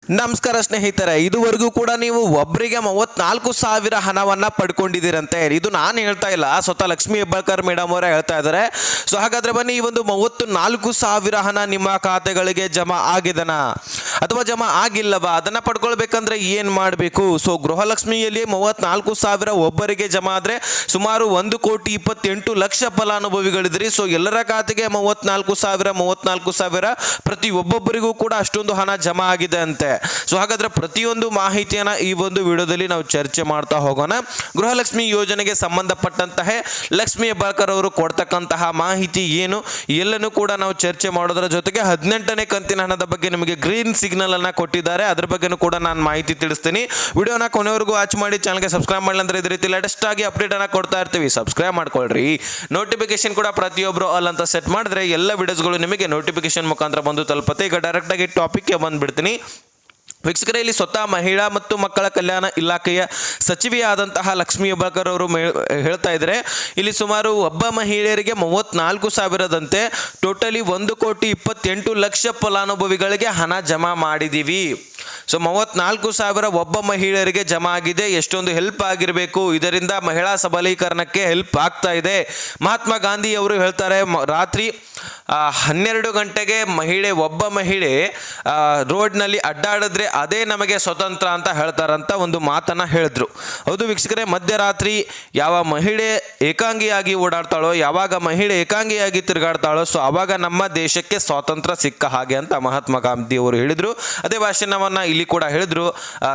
ನಮಸ್ಕಾರ ಸ್ನೇಹಿತರೆ, ಇದುವರೆಗೂ ಕೂಡ ನೀವು ಒಬ್ಬರಿಗೆ 34,000 ಹಣವನ್ನ ಪಡ್ಕೊಂಡಿದ್ದೀರಂತೆ. ಇದು ನಾನು ಹೇಳ್ತಾ ಇಲ್ಲ, ಸ್ವತಃ ಲಕ್ಷ್ಮೀ ಹೆಬ್ಬಾಳ್ಕರ್ ಮೇಡಮ್ ಅವರೇ ಹೇಳ್ತಾ ಇದ್ದಾರೆ. ಸೊ ಹಾಗಾದ್ರೆ ಬನ್ನಿ, ಈ ಒಂದು 34,000 ಹಣ ನಿಮ್ಮ ಖಾತೆಗಳಿಗೆ ಜಮಾ ಆಗಿದನಾ ಅಥವಾ ಜಮಾ ಆಗಿಲ್ಲವಾ, ಅದನ್ನ ಪಡ್ಕೊಳ್ಬೇಕಂದ್ರೆ ಏನ್ ಮಾಡಬೇಕು? ಸೊ ಗೃಹಲಕ್ಷ್ಮಿಯಲ್ಲಿ 34,000 ಒಬ್ಬರಿಗೆ ಜಮಾ ಆದ್ರೆ ಸುಮಾರು 1,28,00,000 ಫಲಾನುಭವಿಗಳಿದ್ರಿ. ಸೊ ಎಲ್ಲರ ಖಾತೆಗೆ 34,000 ಪ್ರತಿಯೊಬ್ಬೊಬ್ಬರಿಗೂ ಕೂಡ ಅಷ್ಟೊಂದು ಹಣ ಜಮಾ ಆಗಿದೆ ಅಂತೆ. ಸೊ ಹಾಗಾದ್ರೆ ಪ್ರತಿಯೊಂದು ಮಾಹಿತಿಯನ್ನ ಈ ಒಂದು ವಿಡಿಯೋದಲ್ಲಿ ನಾವು ಚರ್ಚೆ ಮಾಡ್ತಾ ಹೋಗೋಣ. ಗೃಹಲಕ್ಷ್ಮಿ ಯೋಜನೆಗೆ ಸಂಬಂಧಪಟ್ಟಂತಹ ಲಕ್ಷ್ಮೀ ಹೆಬ್ಬಾಳ್ಕರ್ ಅವರು ಕೊಡ್ತಕ್ಕಂತಹ ಮಾಹಿತಿ ಏನು ಎಲ್ಲನೂ ಕೂಡ ನಾವು ಚರ್ಚೆ ಮಾಡೋದ್ರ ಜೊತೆಗೆ 18ನೇ ಕಂತಿನ ಹಣದ ಬಗ್ಗೆ ನಿಮಗೆ ಗ್ರೀನ್ ಸಿಗ್ನಲ್ ಅನ್ನ ಕೊಟ್ಟಿದ್ದಾರೆ, ಅದ್ರ ಬಗ್ಗೆನೂ ಕೂಡ ನಾನು ಮಾಹಿತಿ ತಿಳಿಸ್ತೀನಿ. ವಿಡಿಯೋನ ಕೊನೆವರೆಗೂ ವಾಚ್ ಮಾಡಿ, ಚಾನಲ್ಗೆ ಸಬ್ಸ್ಕ್ರೈಬ್ ಮಾಡಲಿ ಅಂದ್ರೆ ಇದೇ ರೀತಿ ಲೇಟೆಸ್ಟ್ ಆಗಿ ಅಪ್ಡೇಟ್ ಅನ್ನ ಕೊಡ್ತಾ ಇರ್ತೀವಿ. ಸಬ್ಸ್ಕ್ರೈಬ್ ಮಾಡ್ಕೊಳ್ರಿ. ನೋಟಿಫಿಕೇಶನ್ ಕೂಡ ಪ್ರತಿಯೊಬ್ಬರು ಆಲ್ ಅಂತ ಸೆಟ್ ಮಾಡಿದ್ರೆ ಎಲ್ಲ ವಿಡಿಯೋಸ್ಗಳು ನಿಮಗೆ ನೋಟಿಫಿಕೇಶನ್ ಮುಖಾಂತರ ಬಂದು ತಲುಪುತ್ತೆ. ಈಗ ಡೈರೆಕ್ಟ್ ಆಗಿ ಟಾಪಿಕ್ಗೆ ಬಂದ್ಬಿಡ್ತೀನಿ. ವೀಕ್ಷಕರೇ, ಇಲ್ಲಿ ಸ್ವತಃ ಮಹಿಳಾ ಮತ್ತು ಮಕ್ಕಳ ಕಲ್ಯಾಣ ಇಲಾಖೆಯ ಸಚಿವೆಯಾದಂತಹ ಲಕ್ಷ್ಮೀ ಹೆಬ್ಬಾಳ್ಕರ್ ಅವರು ಹೇಳ್ತಾ ಇದ್ದಾರೆ, ಇಲ್ಲಿ ಸುಮಾರು ಒಬ್ಬ ಮಹಿಳೆಯರಿಗೆ 34,000ದಂತೆ ಟೋಟಲಿ 1,28,00,000 ಫಲಾನುಭವಿಗಳಿಗೆ ಹಣ ಜಮಾ ಮಾಡಿದ್ದೀವಿ. ಸೊ 34,000 ಒಬ್ಬ ಮಹಿಳೆಯರಿಗೆ ಜಮಾ ಆಗಿದೆ. ಎಷ್ಟೊಂದು ಹೆಲ್ಪ್ ಆಗಿರಬೇಕು, ಇದರಿಂದ ಮಹಿಳಾ ಸಬಲೀಕರಣಕ್ಕೆ ಹೆಲ್ಪ್ ಆಗ್ತಾ ಇದೆ. ಮಹಾತ್ಮ ಗಾಂಧಿ ಅವರು ಹೇಳ್ತಾರೆ, ರಾತ್ರಿ 12 ಗಂಟೆಗೆ ಒಬ್ಬ ಮಹಿಳೆ ರೋಡ್ನಲ್ಲಿ ಅಡ್ಡಾಡಿದ್ರೆ ಅದೇ ನಮಗೆ ಸ್ವತಂತ್ರ ಅಂತ ಹೇಳ್ತಾರಂತ ಒಂದು ಮಾತನ್ನ ಹೇಳಿದ್ರು. ಹೌದು ವೀಕ್ಷಕರೇ, ಮಧ್ಯರಾತ್ರಿ ಯಾವ ಮಹಿಳೆ ಏಕಾಂಗಿಯಾಗಿ ಓಡಾಡ್ತಾಳೋ, ಯಾವಾಗ ಮಹಿಳೆ ಏಕಾಂಗಿಯಾಗಿ ತಿರುಗಾಡ್ತಾಳೋ, ಸೊ ಆವಾಗ ನಮ್ಮ ದೇಶಕ್ಕೆ ಸ್ವಾತಂತ್ರ್ಯ ಸಿಕ್ಕ ಹಾಗೆ ಅಂತ ಮಹಾತ್ಮ ಗಾಂಧಿ ಅವರು ಹೇಳಿದ್ರು. ಅದೇ ಭಾಷಣವನ್ನ ಇಲ್ಲಿ ಕೂಡ ಹೇಳಿದ್ರು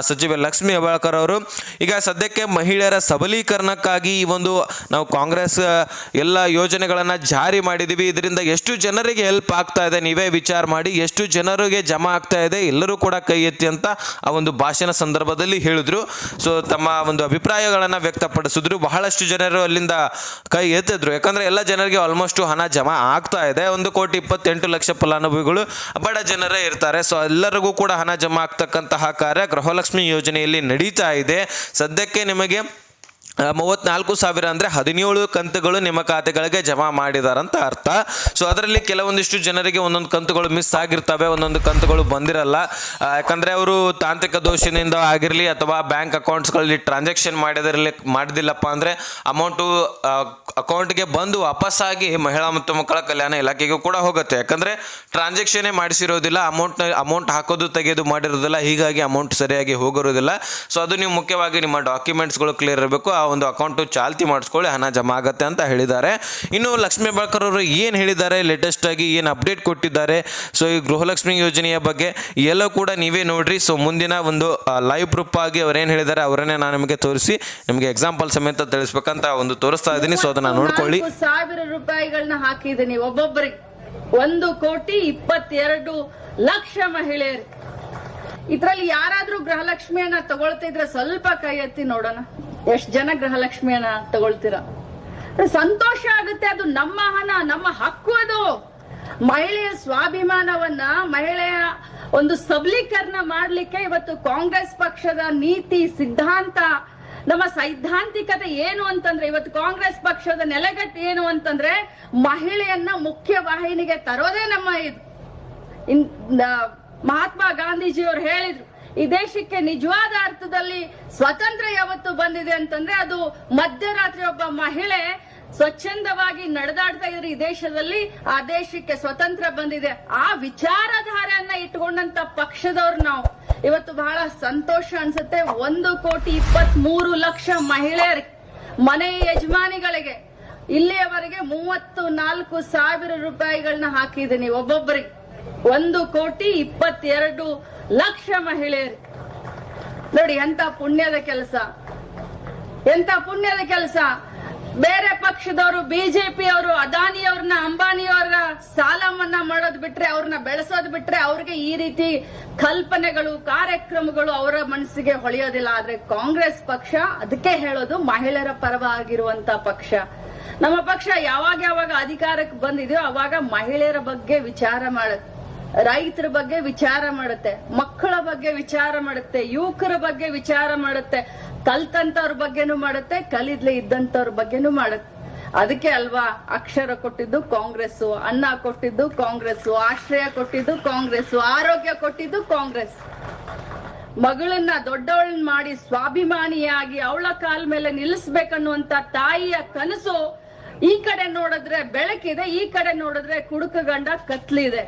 ಸಚಿವೆ ಲಕ್ಷ್ಮೀ ಹೆಬ್ಬಾಳ್ಕರ್ ಅವರು. ಈಗ ಸದ್ಯಕ್ಕೆ ಮಹಿಳೆಯರ ಸಬಲೀಕರಣಕ್ಕಾಗಿ ಈ ಒಂದು ನಾವು ಕಾಂಗ್ರೆಸ್ ಎಲ್ಲ ಯೋಜನೆಗಳನ್ನ ಜಾರಿ ಮಾಡಿದೀವಿ. ಇದರಿಂದ ಎಷ್ಟು ಜನರಿಗೆ ಹೆಲ್ಪ್ ಆಗ್ತಾ ಇದೆ ನೀವೇ ವಿಚಾರ ಮಾಡಿ, ಎಷ್ಟು ಜನರಿಗೆ ಜಮಾ ಆಗ್ತಾ ಇದೆ ಎಲ್ಲರೂ ಕೂಡ ಕೈ ಎತ್ತಿ ಅಂತ ಆ ಒಂದು ಭಾಷಣ ಸಂದರ್ಭದಲ್ಲಿ ಹೇಳಿದ್ರು. ಸೊ ತಮ್ಮ ಒಂದು ಅಭಿಪ್ರಾಯಗಳನ್ನ ವ್ಯಕ್ತಪಡಿಸಿದ್ರು. ಬಹಳಷ್ಟು ಜನರು ಅಲ್ಲಿಂದ ಕೈ ಎತ್ತಿದ್ರು, ಯಾಕಂದ್ರೆ ಎಲ್ಲ ಜನರಿಗೆ ಆಲ್ಮೋಸ್ಟ್ ಹಣ ಜಮಾ ಆಗ್ತಾ ಇದೆ. 1,28,00,000 ಫಲಾನುಭವಿಗಳು ಬಡ ಜನರೇ ಇರ್ತಾರೆ. ಸೊ ಎಲ್ಲರಿಗೂ ಕೂಡ ಹಣ ಜಮಾ ಆಗ್ತಕ್ಕಂತಹ ಕಾರ್ಯ ಗೃಹಲಕ್ಷ್ಮಿ ಯೋಜನೆಯಲ್ಲಿ ನಡೀತಾ ಇದೆ. ಸದ್ಯಕ್ಕೆ ನಿಮಗೆ 34,000 ಅಂದ್ರೆ 17 ಕಂತುಗಳು ನಿಮ್ಮ ಖಾತೆಗಳಿಗೆ ಜಮಾ ಮಾಡಿದಾರಂತ ಅರ್ಥ. ಸೊ ಅದರಲ್ಲಿ ಕೆಲವೊಂದಿಷ್ಟು ಜನರಿಗೆ ಒಂದೊಂದು ಕಂತುಗಳು ಮಿಸ್ ಆಗಿರ್ತವೆ, ಒಂದೊಂದು ಕಂತುಗಳು ಬಂದಿರಲ್ಲ. ಯಾಕಂದ್ರೆ ಅವರು ತಾಂತ್ರಿಕ ದೋಷದಿಂದ ಆಗಿರಲಿ ಅಥವಾ ಬ್ಯಾಂಕ್ ಅಕೌಂಟ್ಸ್ಗಳಲ್ಲಿ ಟ್ರಾನ್ಸಾಕ್ಷನ್ ಮಾಡಿದಿಲ್ಲಪ್ಪ ಅಂದ್ರೆ ಅಮೌಂಟು ಅಕೌಂಟ್ಗೆ ಬಂದು ವಾಪಸ್ಸಾಗಿ ಮಹಿಳಾ ಮತ್ತು ಮಕ್ಕಳ ಕಲ್ಯಾಣ ಇಲಾಖೆಗೂ ಕೂಡ ಹೋಗುತ್ತೆ. ಯಾಕಂದ್ರೆ ಟ್ರಾನ್ಸಾಕ್ಷನ್ನೇ ಮಾಡಿಸಿರೋದಿಲ್ಲ, ಅಮೌಂಟ್ ಹಾಕೋದು ತೆಗೆದು ಮಾಡಿರೋದಿಲ್ಲ, ಹೀಗಾಗಿ ಅಮೌಂಟ್ ಸರಿಯಾಗಿ ಹೋಗಿರೋದಿಲ್ಲ. ಸೊ ಅದು ನೀವು ಮುಖ್ಯವಾಗಿ ನಿಮ್ಮ ಡಾಕ್ಯುಮೆಂಟ್ಸ್ಗಳು ಕ್ಲಿಯರ್ ಇರಬೇಕು. ಆ ಒಂದು ಅಕೌಂಟ್ ಚಾಲ್ತಿ ಮಾಡಿಸ್ಕೊಳ್ಳಿ, ಹಣ ಜಮಾ ಆಗತ್ತೆ ಅಂತ ಹೇಳಿದ್ದಾರೆ. ಇನ್ನು ಲಕ್ಷ್ಮೀ ಹೆಬ್ಬಾಳ್ಕರ್ ಅವರು ಏನು ಹೇಳಿದ್ದಾರೆ, ಲೇಟೆಸ್ಟ್ ಆಗಿ ಏನು ಅಪ್ಡೇಟ್ ಕೊಟ್ಟಿದ್ದಾರೆ, ಸೊ ಈ ಗೃಹಲಕ್ಷ್ಮಿ ಯೋಜನೆಯ ಬಗ್ಗೆ ಎಲ್ಲ ಕೂಡ ನೀವೇ ನೋಡ್ರಿ. ಸೊ ಮುಂದಿನ ಒಂದು ಲೈವ್ ಪ್ರೂಫ್ ಆಗಿ ಅವ್ರೇನು ಹೇಳಿದ್ದಾರೆ ಅವರನ್ನೇ ನಾನು ನಿಮಗೆ ತೋರಿಸಿ ನಿಮಗೆ ಎಕ್ಸಾಂಪಲ್ ಸಮೇತ ತಿಳಿಸ್ಬೇಕಂತ ಒಂದು ತೋರಿಸ್ತಾ ಇದ್ದೀನಿ. ಸೊ ಅದನ್ನ ನೋಡ್ಕೊಳ್ಳಿ. 1,000 ರೂಪಾಯಿಗಳನ್ನ ಹಾಕಿದ್ದೀನಿ ಒಬ್ಬೊಬ್ಬರಿಗೆ, 1,22,00,000 ಮಹಿಳೆಯರು. ಇದ್ರಲ್ಲಿ ಯಾರಾದ್ರೂ ಗೃಹಲಕ್ಷ್ಮಿಯನ್ನ ತಗೊಳ್ತಿದ್ರೆ ಸ್ವಲ್ಪ ಕೈ ಎತ್ತಿ ನೋಡೋಣ, ಎಷ್ಟು ಜನ ಗೃಹಲಕ್ಷ್ಮಿಯನ್ನ ತಗೊಳ್ತೀರಾ? ಸಂತೋಷ ಆಗುತ್ತೆ. ಅದು ನಮ್ಮ ಹಣ, ನಮ್ಮ ಹಕ್ಕು. ಅದು ಮಹಿಳೆಯ ಸ್ವಾಭಿಮಾನವನ್ನ, ಮಹಿಳೆಯ ಒಂದು ಸಬಲೀಕರಣ ಮಾಡ್ಲಿಕ್ಕೆ ಇವತ್ತು ಕಾಂಗ್ರೆಸ್ ಪಕ್ಷದ ನೀತಿ ಸಿದ್ಧಾಂತ, ನಮ್ಮ ಸೈದ್ಧಾಂತಿಕತೆ ಏನು ಅಂತಂದ್ರೆ, ಇವತ್ತು ಕಾಂಗ್ರೆಸ್ ಪಕ್ಷದ ನೆಲೆಗಟ್ಟು ಏನು ಅಂತಂದ್ರೆ ಮಹಿಳೆಯನ್ನ ಮುಖ್ಯ ವಾಹಿನಿಗೆ ತರೋದೇ ನಮ್ಮ ಇದು. ಮಹಾತ್ಮ ಗಾಂಧೀಜಿಯವರು ಹೇಳಿದ್ರು, ಈ ದೇಶಕ್ಕೆ ನಿಜವಾದ ಅರ್ಥದಲ್ಲಿ ಸ್ವಾತಂತ್ರ್ಯ ಯಾವತ್ತು ಬಂದಿದೆ ಅಂತಂದ್ರೆ ಅದು ಮಧ್ಯರಾತ್ರಿ ಒಬ್ಬ ಮಹಿಳೆ ಸ್ವಚ್ಛಂದವಾಗಿ ನಡೆದಾಡ್ತಾ ಇದ್ರೆ ಈ ದೇಶದಲ್ಲಿ ಆ ದೇಶಕ್ಕೆ ಸ್ವಾತಂತ್ರ್ಯ ಬಂದಿದೆ. ಆ ವಿಚಾರಧಾರೆಯನ್ನ ಇಟ್ಕೊಂಡಂತ ಪಕ್ಷದವ್ರು ನಾವು. ಇವತ್ತು ಬಹಳ ಸಂತೋಷ ಅನ್ಸುತ್ತೆ. 1,23,00,000 ಮಹಿಳೆಯರಿಗೆ, ಮನೆ ಯಜಮಾನಿಗಳಿಗೆ ಇಲ್ಲಿಯವರೆಗೆ 34,000 ರೂಪಾಯಿಗಳನ್ನ ಹಾಕಿದ್ದೀನಿ ಒಬ್ಬೊಬ್ಬರಿಗೆ. 1,22,00,000 ಮಹಿಳೆಯರು. ನೋಡಿ ಎಂತ ಪುಣ್ಯದ ಕೆಲಸ, ಎಂತ ಪುಣ್ಯದ ಕೆಲಸ. ಬೇರೆ ಪಕ್ಷದವರು, ಬಿಜೆಪಿ ಅವರು, ಅದಾನಿಯವ್ರನ್ನ, ಅಂಬಾನಿಯವರ ಸಾಲ ಮನ್ನಾ ಮಾಡೋದು ಬಿಟ್ರೆ, ಅವ್ರನ್ನ ಬೆಳೆಸೋದು ಬಿಟ್ರೆ ಅವ್ರಿಗೆ ಈ ರೀತಿ ಕಲ್ಪನೆಗಳು, ಕಾರ್ಯಕ್ರಮಗಳು ಅವರ ಮನಸ್ಸಿಗೆ ಹೊಳೆಯೋದಿಲ್ಲ. ಆದ್ರೆ ಕಾಂಗ್ರೆಸ್ ಪಕ್ಷ, ಅದಕ್ಕೆ ಹೇಳೋದು ಮಹಿಳೆಯರ ಪರವಾಗಿರುವಂತ ಪಕ್ಷ. ನಮ್ಮ ಪಕ್ಷ ಯಾವಾಗ ಅಧಿಕಾರಕ್ಕೆ ಬಂದಿದೆಯೋ ಅವಾಗ ಮಹಿಳೆಯರ ಬಗ್ಗೆ ವಿಚಾರ ಮಾಡುತ್ತೆ, ರೈತರ ಬಗ್ಗೆ ವಿಚಾರ ಮಾಡುತ್ತೆ, ಮಕ್ಕಳ ಬಗ್ಗೆ ವಿಚಾರ ಮಾಡುತ್ತೆ, ಯುವಕರ ಬಗ್ಗೆ ವಿಚಾರ ಮಾಡುತ್ತೆ, ಕಲ್ತಂತವ್ರ ಬಗ್ಗೆನೂ ಮಾಡುತ್ತೆ, ಕಲಿದ್ಲೆ ಇದ್ದಂತವ್ರ ಬಗ್ಗೆನೂ ಮಾಡುತ್ತೆ. ಅದಕ್ಕೆ ಅಲ್ವಾ ಅಕ್ಷರ ಕೊಟ್ಟಿದ್ದು ಕಾಂಗ್ರೆಸ್, ಅನ್ನ ಕೊಟ್ಟಿದ್ದು ಕಾಂಗ್ರೆಸ್, ಆಶ್ರಯ ಕೊಟ್ಟಿದ್ದು ಕಾಂಗ್ರೆಸ್, ಆರೋಗ್ಯ ಕೊಟ್ಟಿದ್ದು ಕಾಂಗ್ರೆಸ್. ಮಗಳನ್ನ ದೊಡ್ಡವಳನ್ನ ಮಾಡಿ ಸ್ವಾಭಿಮಾನಿಯಾಗಿ ಅವಳ ಕಾಲ ಮೇಲೆ ನಿಲ್ಲಿಸ್ಬೇಕನ್ನುವಂತ ತಾಯಿಯ ಕನಸು ಈ ಕಡೆ ನೋಡಿದ್ರೆ ಬೆಳಕಿದೆ, ಈ ಕಡೆ ನೋಡಿದ್ರೆ ಕುಡುಕ ಗಂಡ ಕತ್ಲಿದೆ.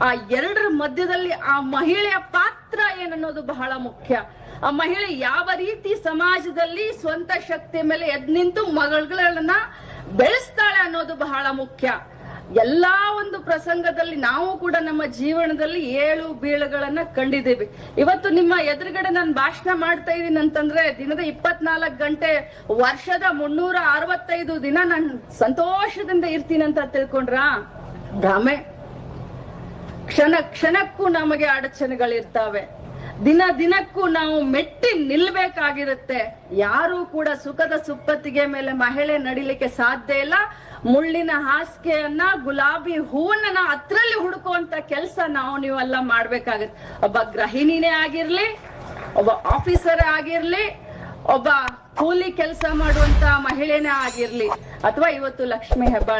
ಆ ಎರಡರ ಮಧ್ಯದಲ್ಲಿ ಆ ಮಹಿಳೆಯ ಪಾತ್ರ ಏನನ್ನೋದು ಬಹಳ ಮುಖ್ಯ. ಆ ಮಹಿಳೆ ಯಾವ ರೀತಿ ಸಮಾಜದಲ್ಲಿ ಸ್ವಂತ ಶಕ್ತಿ ಮೇಲೆ ಎದ್ ನಿಂತು ಮಗಳನ್ನ ಬೆಳೆಸ್ತಾಳೆ ಅನ್ನೋದು ಬಹಳ ಮುಖ್ಯ. ಎಲ್ಲಾ ಒಂದು ಪ್ರಸಂಗದಲ್ಲಿ ನಾವು ಕೂಡ ನಮ್ಮ ಜೀವನದಲ್ಲಿ ಏಳು ಬೀಳುಗಳನ್ನ ಕಂಡಿದ್ದೀವಿ. ಇವತ್ತು ನಿಮ್ಮ ಎದುರುಗಡೆ ನಾನು ಭಾಷಣ ಮಾಡ್ತಾ ಇದ್ದೀನಿ ಅಂತಂದ್ರೆ ದಿನದ 24 ಗಂಟೆ ವರ್ಷದ 365 ದಿನ ನಾನು ಸಂತೋಷದಿಂದ ಇರ್ತೀನಿ ಅಂತ ತಿಳ್ಕೊಂಡ್ರ ಭ್ರಮೆ. ಕ್ಷಣ ಕ್ಷಣಕ್ಕೂ ನಮಗೆ ಅಡಚಣೆಗಳಿರ್ತಾವೆ, ದಿನ ದಿನಕ್ಕೂ ನಾವು ಮೆಟ್ಟಿ ನಿಲ್ಬೇಕಾಗಿರುತ್ತೆ. ಯಾರು ಕೂಡ ಸುಖದ ಸುಪ್ಪತ್ತಿಗೆ ಮೇಲೆ ಮಹಿಳೆ ನಡಿಲಿಕ್ಕೆ ಸಾಧ್ಯ ಇಲ್ಲ. ಮುಳ್ಳಿನ ಹಾಸಿಗೆಯನ್ನ ಗುಲಾಬಿ ಹೂವನ್ನ ಅದ್ರಲ್ಲಿ ಹುಡುಕುವಂತ ಕೆಲಸ ನೀವೆಲ್ಲ ಮಾಡ್ಬೇಕಾಗತ್ತೆ. ಒಬ್ಬ ಗೃಹಿಣಿನೇ ಆಗಿರ್ಲಿ, ಒಬ್ಬ ಆಫೀಸರ್ ಆಗಿರ್ಲಿ, ಒಬ್ಬ ಕೂಲಿ ಕೆಲಸ ಮಾಡುವಂತ ಮಹಿಳೆನೇ ಆಗಿರ್ಲಿ, ಅಥವಾ ಇವತ್ತು ಲಕ್ಷ್ಮೀ ಹೆಬ್ಬಾಳ್